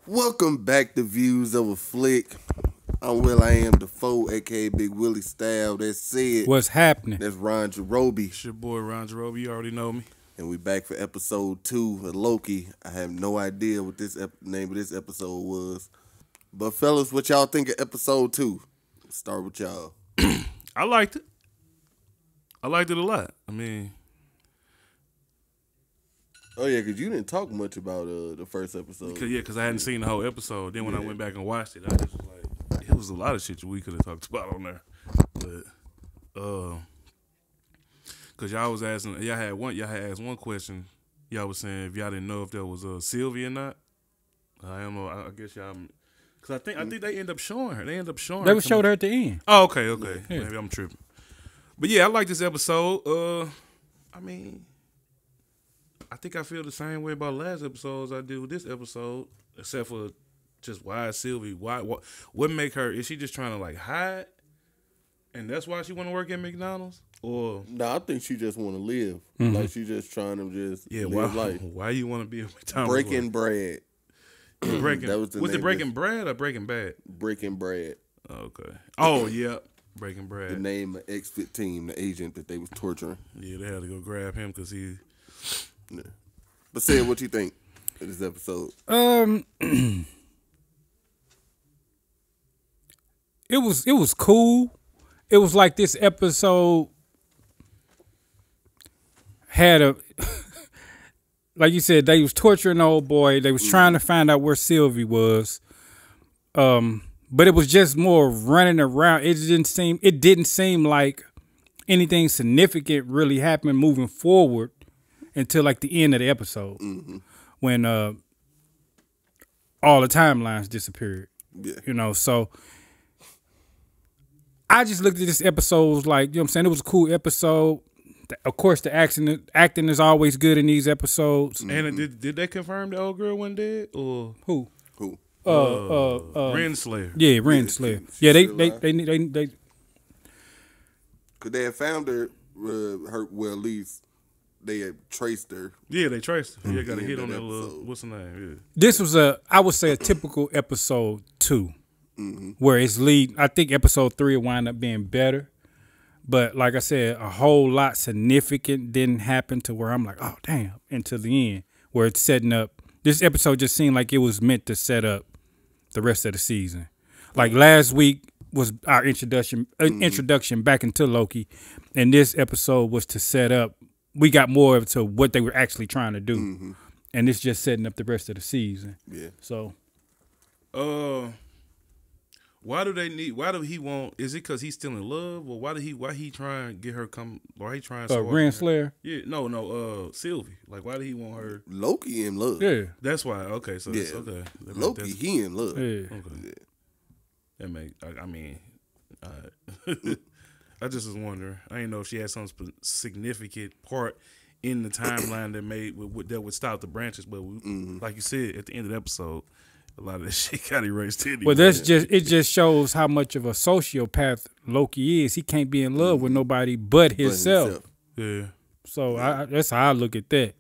Welcome back to Views of a Flick. I'm Will I Am Defoe, aka Big Willie Style. That's said. What's happening? That's Ron Jarobi. It's your boy Ron Jarobi. You already know me. And we back for episode 2 of Loki. I have no idea what this name of this episode was. But fellas, what y'all think of episode 2? Let's start with y'all. I liked it. I liked it a lot. I mean, Oh yeah, because you didn't talk much about the first episode. because I hadn't seen the whole episode. Then when I went back and watched it, I just was like, it was a lot of shit we could have talked about on there. But because y'all was asking, y'all had asked one question. Y'all was saying if y'all didn't know if that was Sylvie or not. I don't know. I guess y'all. Because I think they end up showing her. They end up showing. They showed her at the end. Oh, okay. Yeah. Maybe I'm tripping. But yeah, I like this episode. I mean, I think I feel the same way about last episodes I do with this episode, except for just why is Sylvie? What make her? Is she just trying to like hide, and that's why she want to work at McDonald's? Or No, I think she just want to live. Mm-hmm. Like she just trying to just live life. Why you want to be a McDonald's? Breaking bread. Breaking. That was the Was it name Breaking Bread or Breaking Bad? Breaking Bread. Okay. Oh yeah, Breaking Bread. The name of X-15, the agent that they was torturing. Yeah, they had to go grab him because he. Yeah. But say what you think of this episode. It was cool. It was like this episode had a like you said, they was torturing the old boy. They was trying to find out where Sylvie was. But it was just more running around. It didn't seem like anything significant really happened moving forward until like the end of the episode. When all the timelines disappeared. Yeah. You know, so I just looked at this episode like, you know what I'm saying? It was a cool episode. Of course, the acting is always good in these episodes. And did they confirm the old girl wasn't dead or Who? Renslayer? Yeah, Renslayer. Yeah, they Because they had found her, well, at least they had traced her. Yeah, they traced her. Yeah, got a the hit end on of that the little. episode. What's the name? This was I would say a typical episode 2, where it's lead. I think episode 3 will wind up being better, but like I said, a whole lot significant didn't happen to where I'm like, oh damn, until the end where it's setting up. This episode just seemed like it was meant to set up the rest of the season. Like last week was our introduction back into Loki, and this episode was to set up. We got more to what they were actually trying to do, and it's just setting up the rest of the season. Yeah. So, Why do he want? Is it because he's still in love, or why he try and get her come? Why he trying so hard? Renslayer. Yeah, no, Sylvie. Like, why did he want her? Loki in love. Yeah. That's why. Okay, so Yeah. it's okay. Loki, he in love. Yeah. Okay. Yeah. That make. I mean, I just was wondering. I didn't know if she had some significant part in the timeline that would stop the branches. But like you said at the end of the episode, a lot of that shit got erased anyway. Well, it just shows how much of a sociopath Loki is. He can't be in love with nobody but himself. Yeah. So that's how I look at that.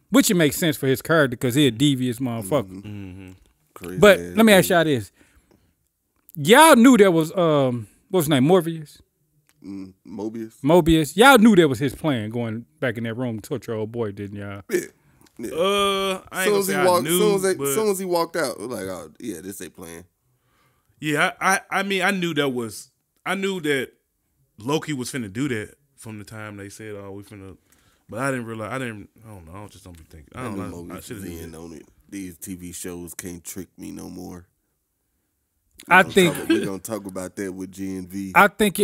Which it makes sense for his character because he's a devious motherfucker. Crazy But ass let me ask dude. y'all this. Y'all knew there was what was his name? Morpheus? Mobius. Y'all knew that was his plan going back in that room to torture old boy, didn't y'all? Yeah. I ain't gonna say I knew. Soon as he walked out, it was like, oh yeah, this ain't playing. Yeah, I mean, I knew that Loki was finna do that from the time they said, "Oh, we finna," but I didn't realize. I don't know. I just don't be thinking. I don't know. I Mobius should is in have. on it. These TV shows can't trick me no more. I think We're gonna talk about that with GNV. I think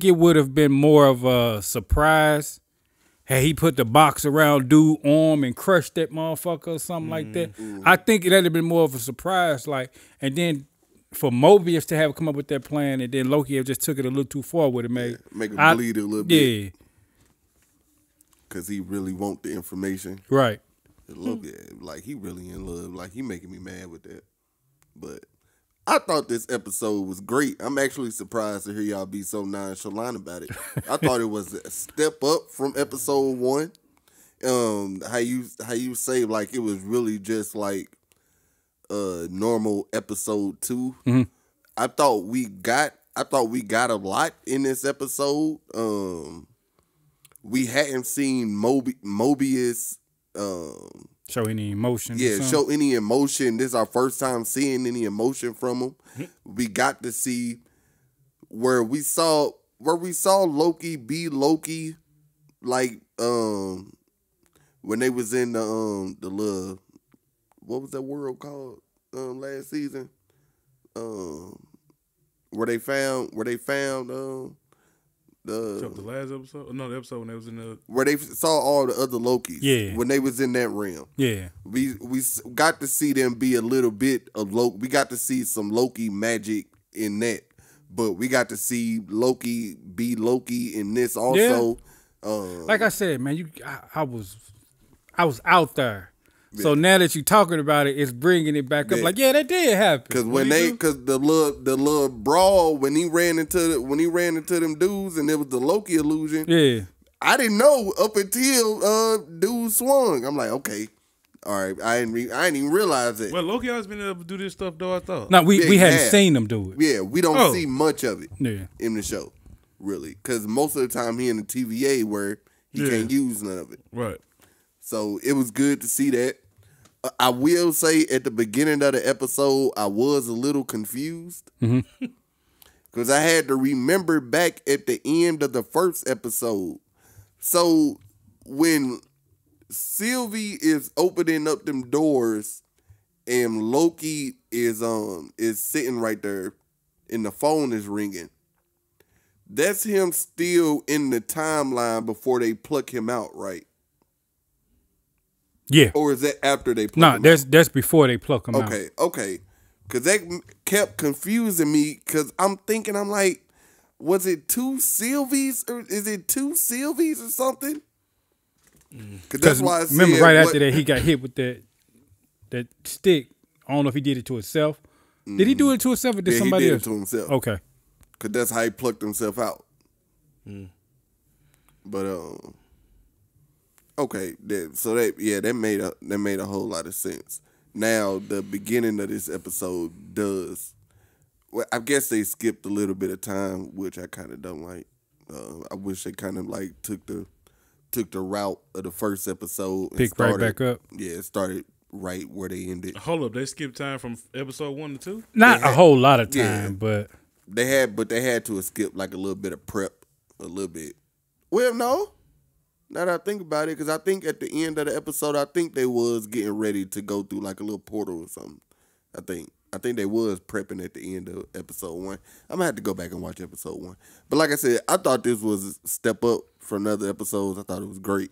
it would have been more of a surprise had he put the box around dude's arm and crushed that motherfucker or something like that. I think that'd have been more of a surprise. Like, and then for Mobius to have come up with that plan, and then Loki have just took it a little too far with it, man. Make him bleed a little bit. Yeah, Because he really want the information. right. Loki, like he really in love. Like he making me mad with that. But I thought this episode was great. I'm actually surprised to hear y'all be so nonchalant about it. I thought it was a step up from episode 1. How you say like it was really just like normal episode 2. Mm-hmm. I thought we got a lot in this episode. We hadn't seen Mobius show any emotion. yeah, show any emotion. This is our first time seeing any emotion from him. We got to see where we saw Loki be Loki, like when they was in the little, what was that world called last season? Where they found the last episode? No, the episode when they was in the where they saw all the other Lokis. Yeah. When they was in that realm. Yeah. We got to see them be a little bit of Loki. We got to see some Loki magic in that. But we got to see Loki be Loki in this also. Yeah. Like I said, man, I was out there. Yeah. So now that you're talking about it, it's bringing it back up. Like, yeah, that did happen. Because the little brawl when he ran into them dudes and it was the Loki illusion. Yeah, I didn't know up until dude swung. I'm like, okay, all right. I didn't even realize it. Well, Loki always been able to do this stuff though. I thought. No, we hadn't seen them do it. Yeah, we don't see much of it. Yeah. In the show, really, because most of the time he in the TVA where he can't use none of it. Right. So it was good to see that. I will say at the beginning of the episode, I was a little confused because I had to remember back at the end of the first episode. So when Sylvie is opening up them doors and Loki is sitting right there and the phone is ringing, that's him still in the timeline before they pluck him out, right? Yeah. Or is that after they pluck him out? That's before they pluck him out. Okay. Because that kept confusing me because I'm like, was it two Sylvies or is it two Sylvies or something? Because that's why I said, remember right after that he got hit with that stick. I don't know if he did it to himself. Did he do it to himself or did somebody else? He did it to himself. Okay. Because that's how he plucked himself out. But okay, that made a whole lot of sense. Now the beginning of this episode does. Well, I guess they skipped a little bit of time, which I kind of don't like. I wish they kind of like took the route of the first episode. Pick right back up. Yeah, it started right where they ended. Hold up, they skipped time from episode 1 to 2. Not a whole lot of time, but they had to have skipped like a little bit of prep, a little bit. Well, no. Now that I think about it, because I think at the end of the episode, I think they was getting ready to go through like a little portal or something. I think they was prepping at the end of episode 1. I'm gonna have to go back and watch episode 1. But like I said, I thought this was a step up from other episodes. I thought it was great.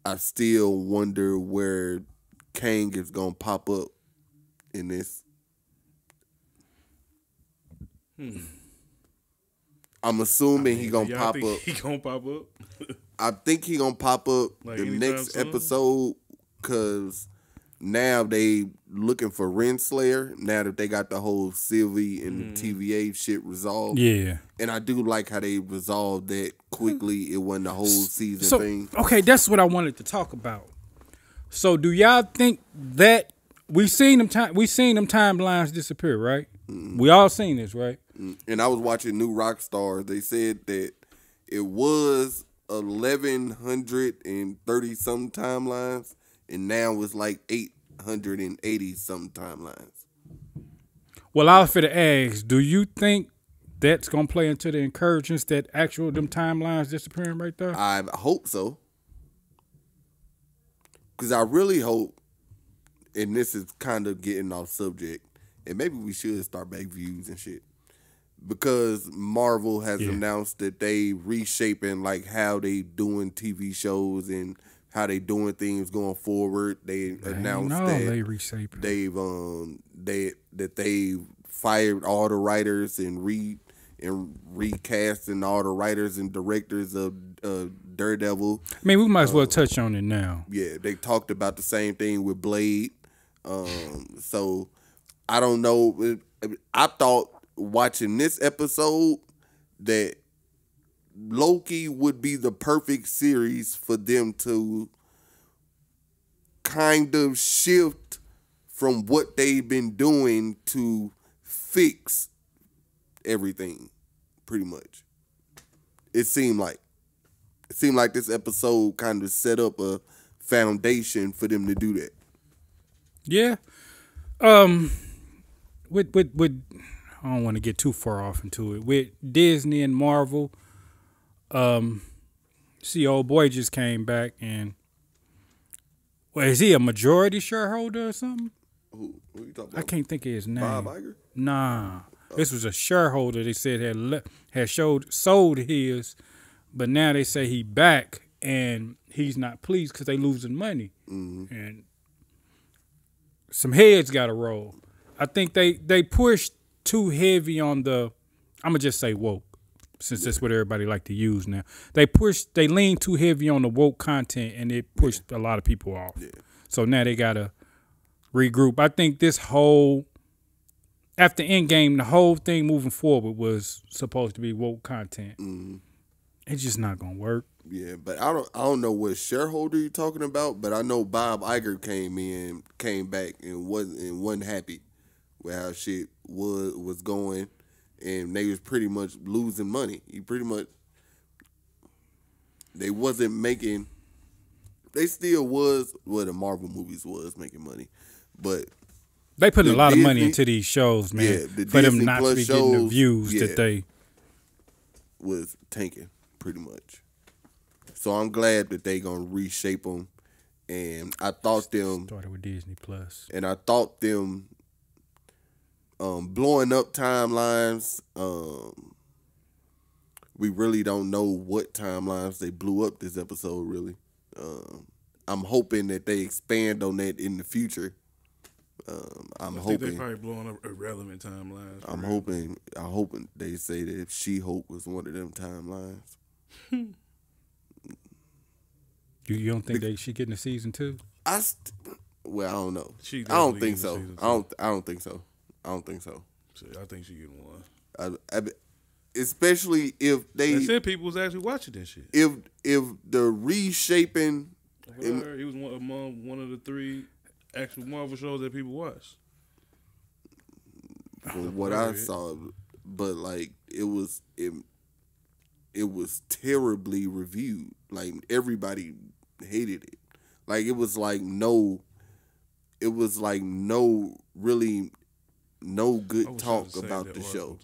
I still wonder where Kang is gonna pop up in this. I'm assuming he gonna pop up. He gonna pop up. I think he gonna pop up like the next episode because now they looking for Renslayer. Now that they got the whole Sylvie and the TVA shit resolved. Yeah, and I do like how they resolved that quickly. It wasn't a whole season thing. Okay, that's what I wanted to talk about. So, do y'all think that we seen them timelines disappear? Right? We all seen this, right? And I was watching New Rockstar. They said that it was 1,130 some timelines, and now it's like 880 some timelines. Well, I was finna ask, do you think that's gonna play into the incursions that actual them timelines disappearing right there? I hope so, because I really hope. And this is kind of getting off subject, and maybe we should start back views and shit. Because Marvel has announced that they reshaping like how they doing TV shows and how they doing things going forward. They announced that they reshaping. They've fired all the writers and recasting all the writers and directors of Daredevil. I mean, we might as well touch on it now. Yeah, they talked about the same thing with Blade. So I don't know. I thought watching this episode that Loki would be the perfect series for them to kind of shift from what they've been doing to fix everything, pretty much. It seemed like this episode kind of set up a foundation for them to do that. Yeah. With I don't want to get too far off into it. With Disney and Marvel, see, old boy just came back and, well, is he a majority shareholder or something? Who you talking about? I can't think of his name. Bob Iger? Nah, this was a shareholder. They said had sold his, but now they say he back and he's not pleased because they losing money, and some heads got to roll. I think they pushed too heavy on the, I'm gonna just say woke, since that's what everybody like to use now. They leaned too heavy on the woke content, and it pushed a lot of people off. Yeah. So now they gotta regroup. I think this whole, after Endgame, the whole thing moving forward was supposed to be woke content. It's just not gonna work. Yeah, but I don't know what shareholder you're talking about, but I know Bob Iger came back and wasn't happy with how shit was going, and they was pretty much losing money. They wasn't making. They still was, well, the Marvel movies was making money, but they put a lot of money into these shows, man. Yeah, for them not to be getting the views that they was tanking, pretty much. So I'm glad that they gonna reshape them, and I thought them started with Disney Plus, and I thought them blowing up timelines. We really don't know what timelines they blew up this episode. Really, I'm hoping that they expand on that in the future. I think they probably blowing up irrelevant timelines. I'm hoping they say that She-Hulk was one of them timelines. You don't think they should get in a season 2? I don't know. I don't think so. I don't think so. I think she getting one. Especially if they said people was actually watching this shit. If the reshaping, he was among one of the 3 actual Marvel shows that people watch. From what I saw, but like it was terribly reviewed. Like everybody hated it. Like it was like no really no good talk about the show.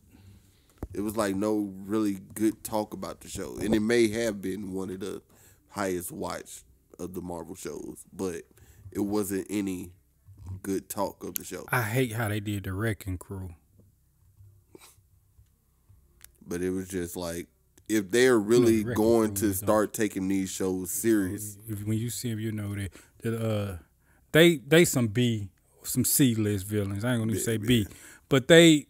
It was like no really good talk about the show, and it may have been one of the highest watched of the Marvel shows, but it wasn't any good talk of the show. I hate how they did the Wrecking Crew. But it was just like, if they're really going to start taking these shows serious, when you see them, you know that they some C list villains. I ain't gonna even say B, but they.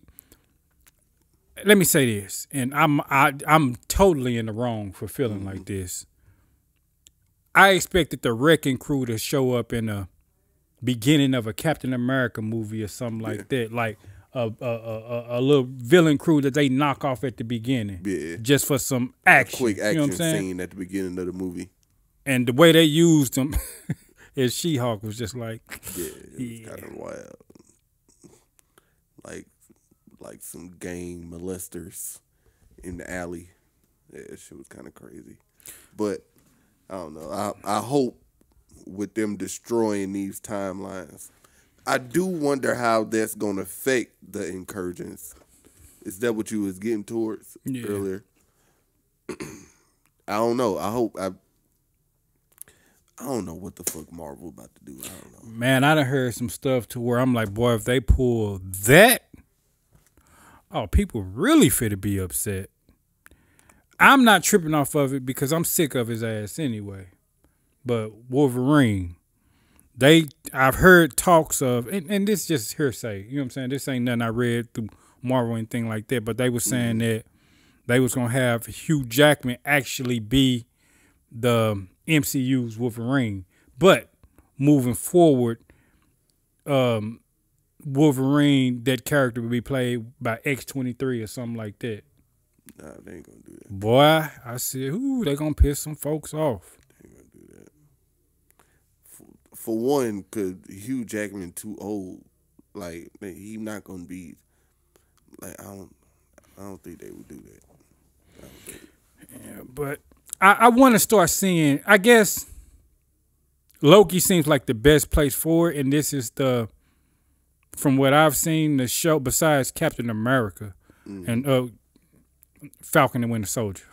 Let me say this, and I'm totally in the wrong for feeling like this. I expected the Wrecking Crew to show up in the beginning of a Captain America movie or something like that, like a little villain crew that they knock off at the beginning, just for some action, quick action, you know what I'm saying? Scene at the beginning of the movie. And the way they used them, as She-Hulk was just like, it was kind of wild, like some gang molesters in the alley. Yeah, that shit was kind of crazy, but I don't know. I hope with them destroying these timelines, I do wonder how that's going to affect the Incursions. Is that what you was getting towards earlier? I don't know. I don't know what the fuck Marvel about to do. I don't know. Man, I done heard some stuff to where I'm like, boy, if they pull that, people really fit to be upset. I'm not tripping off of it because I'm sick of his ass anyway. But Wolverine, I've heard talks of, and this just hearsay, you know what I'm saying? This ain't nothing I read through Marvel or anything like that, but they were saying that they was going to have Hugh Jackman actually be the MCU's Wolverine. But moving forward, Wolverine, that character would be played by X-23 or something like that. Nah, they ain't going to do that. Boy, I said, they going to piss some folks off. They ain't going to do that. for one, cause Hugh Jackman too old. Like he not gonna be. Like I don't think they would do that. Yeah, but I want to start seeing. I guess Loki seems like the best place for it, and this is from what I've seen, the show besides Captain America and Falcon and Winter Soldier.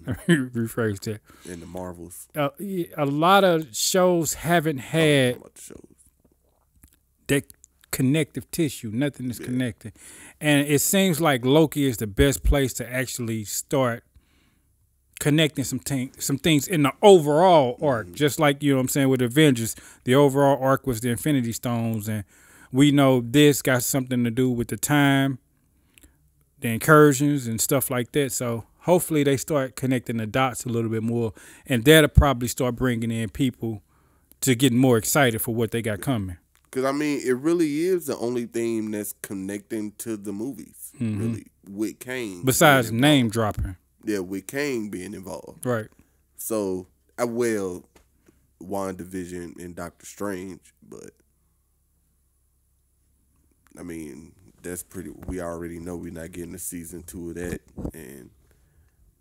Let me rephrase that. In the Marvels, a lot of shows haven't had that connective tissue. Nothing is connected, and it seems like Loki is the best place to actually start connecting some things in the overall arc. Just like, you know what I'm saying, with Avengers, the overall arc was the Infinity Stones, and we know this got something to do with the time, the incursions and stuff like that. So hopefully they start connecting the dots a little bit more, and that'll probably start bringing in people to get more excited for what they got coming. Because, I mean, it really is the only thing that's connecting to the movies, really, with Kang. Besides name dropping. Yeah, with Kang being involved. Right. So, WandaVision and Doctor Strange, but, I mean, that's pretty, we already know we're not getting a season 2 of that, and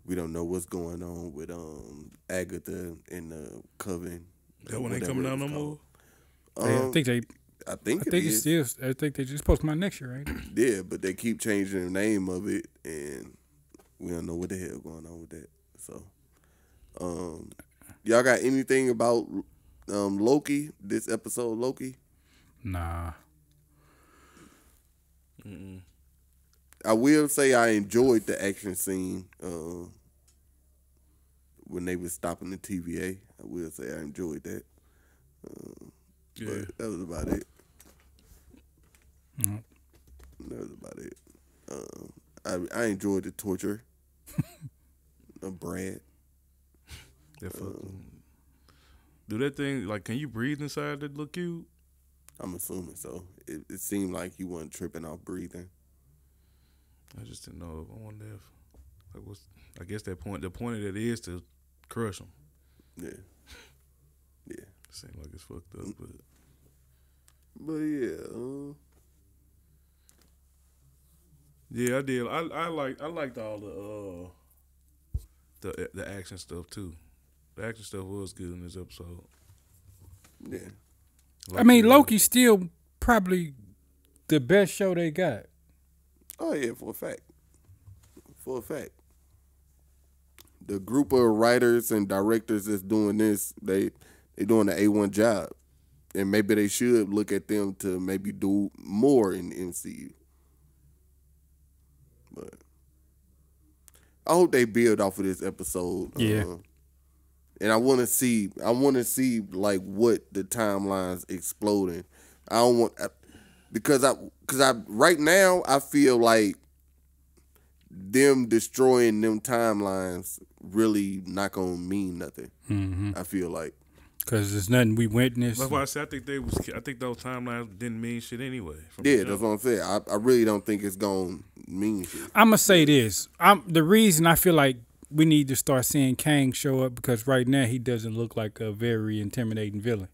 we don't know what's going on with Agatha and the Coven. That one ain't coming out no more? I think it is. I think they just supposed to come out next year, right? Yeah, but they keep changing the name of it, and we don't know what the hell going on with that. So, y'all got anything about Loki? This episode, Loki? Nah. I will say I enjoyed the action scene when they was stopping the TVA. I will say I enjoyed that. But that was about it. That was about it. I enjoyed the torture of Brad. Do that thing, like, can you breathe inside that look cute? I'm assuming so. It seemed like he wasn't tripping off breathing. I just didn't know. I wonder if, like, I guess the point of it is to crush him. Yeah. It seemed like it's fucked up, but yeah. Yeah, I did. I liked all the action stuff too. The action stuff was good in this episode. Yeah. I mean, Loki's still probably the best show they got. Oh yeah, for a fact. For a fact. The group of writers and directors that's doing this, they doing the A1 job. And maybe they should look at them to maybe do more in the MCU. But I hope they build off of this episode. Yeah. And I want to see like what the timeline's exploding. I don't want because right now I feel like them destroying them timelines really not gonna mean nothing. I feel like because there's nothing we witnessed. That's why I said I think those timelines didn't mean shit anyway. Yeah, that's what I'm saying. I really don't think it's gonna mean shit. I'm gonna say this. The reason I feel like we need to start seeing Kang show up because right now he doesn't look like a very intimidating villain.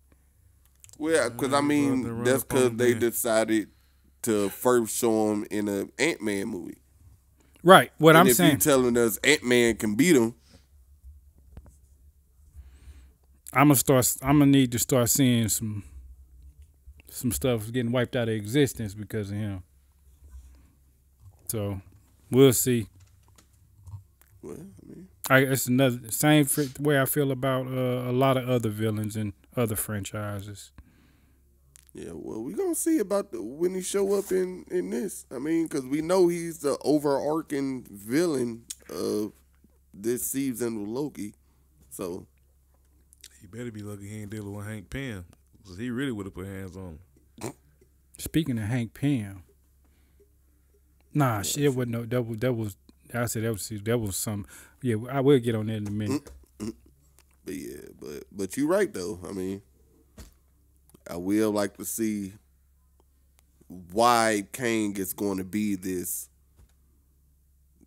Well, because I mean that's because they decided to first show him in an Ant-Man movie. Right. What I'm if saying, you telling us Ant-Man can beat him, I'm gonna need to start seeing some stuff getting wiped out of existence because of him. So we'll see. Well, I mean, it's another same way I feel about a lot of other villains in other franchises. Yeah, well, we're going to see about when he show up in this. I mean, because we know he's the overarching villain of this season with Loki. So he better be lucky he ain't dealing with Hank Pym, because he really would have put hands on him. Speaking of Hank Pym, shit wasn't no that was some. Yeah, I will get on that in a minute. But yeah, but you're right though. I mean, I will like to see why Kang is going to be this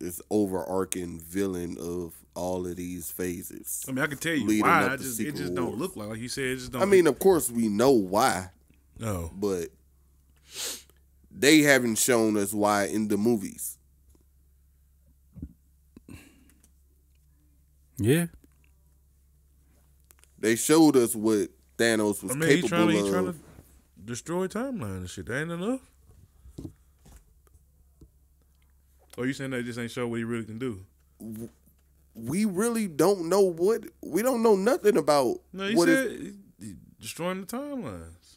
this overarching villain of all of these phases. I mean, I can tell you leading why. up It to just Secret don't Wars. look like you said. It just don't. I mean, of course we know why, no. but they haven't shown us why in the movies. Yeah. They showed us what Thanos was I mean, capable he's trying of. to destroy timeline and shit. That ain't enough. Or you saying they just ain't show what he really can do? We really don't know what. We don't know nothing about No, he what said he destroying the timelines.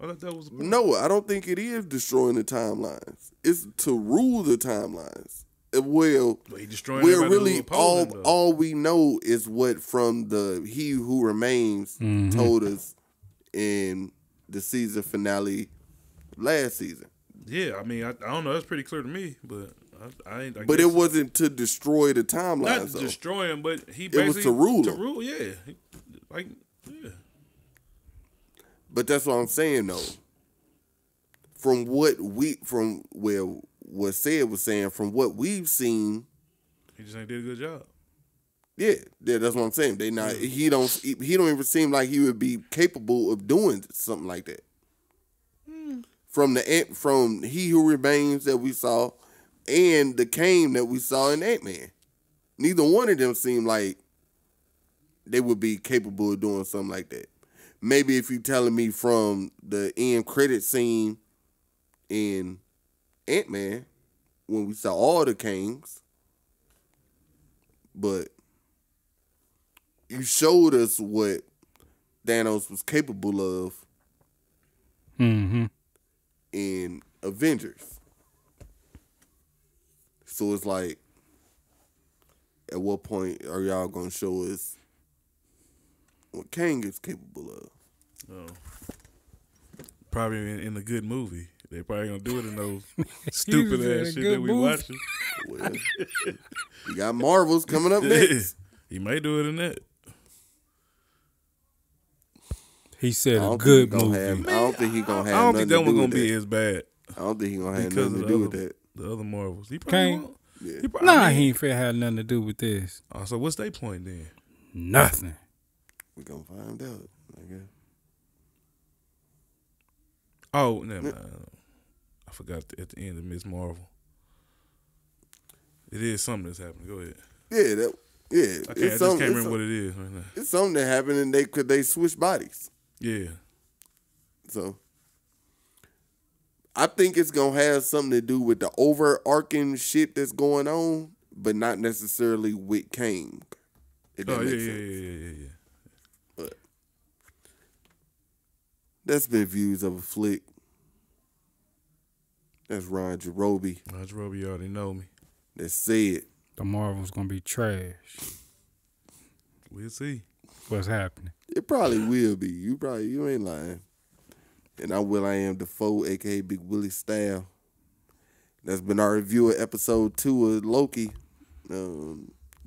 I thought that was the point. No, I don't think it is destroying the timelines. It's to rule the timelines. Well, But he destroying we're everybody really who oppose him, though. all we know is what from the He Who Remains told us in the season finale last season. Yeah, I mean, I don't know. That's pretty clear to me, but I ain't. But it wasn't to destroy the timelines. not Though. destroy him, but he It basically was to rule To him. rule, yeah. Like, yeah. But that's what I'm saying though. From what Sid was saying, from what we've seen, He just ain't did a good job. yeah, that's what I'm saying. They not he don't even seem like he would be capable of doing something like that. From He Who Remains that we saw, and the Kane that we saw in Ant-Man, neither one of them seemed like they would be capable of doing something like that. Maybe if you're telling me from the end credit scene in Ant-Man when we saw all the Kangs, but you showed us what Thanos was capable of in Avengers. So it's like, at what point are y'all gonna show us what Kang is capable of? Oh. Probably in a good movie. They probably gonna do it in those stupid ass shit that we watching. Well, we got Marvels coming up next. He may do it in that. He said I a don't good think he gonna movie. have- I don't think he gonna have I don't nothing think that to do one's with gonna be that. as bad I don't think he gonna have because nothing of to do with that. the other Marvels. He probably Kang? won't. Yeah. He probably, Nah, he ain't finna have nothing to do with this. So what's their point then? Nothing. We gonna find out, I guess. Oh, never mind. I forgot at the end of Miss Marvel. It is something that's happening. Go ahead. Yeah, I just can't remember what it is right now. It's something that happened, and they switch bodies. Yeah. So I think it's gonna have something to do with the overarching shit that's going on, but not necessarily with Kang. If that Oh, makes yeah. sense. But that's been Views of a Flick. That's Ron Jarobi. Roger Roby, you already know me. That said, The Marvel's gonna be trash. We'll see. What's happening? it probably will be. You ain't lying. And I'm Will.I.Am Defoe, aka Big Willie Style. That's been our review of episode 2 of Loki.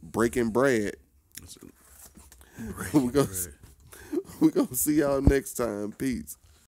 Breaking Bread. We're gonna see y'all next time. Peace.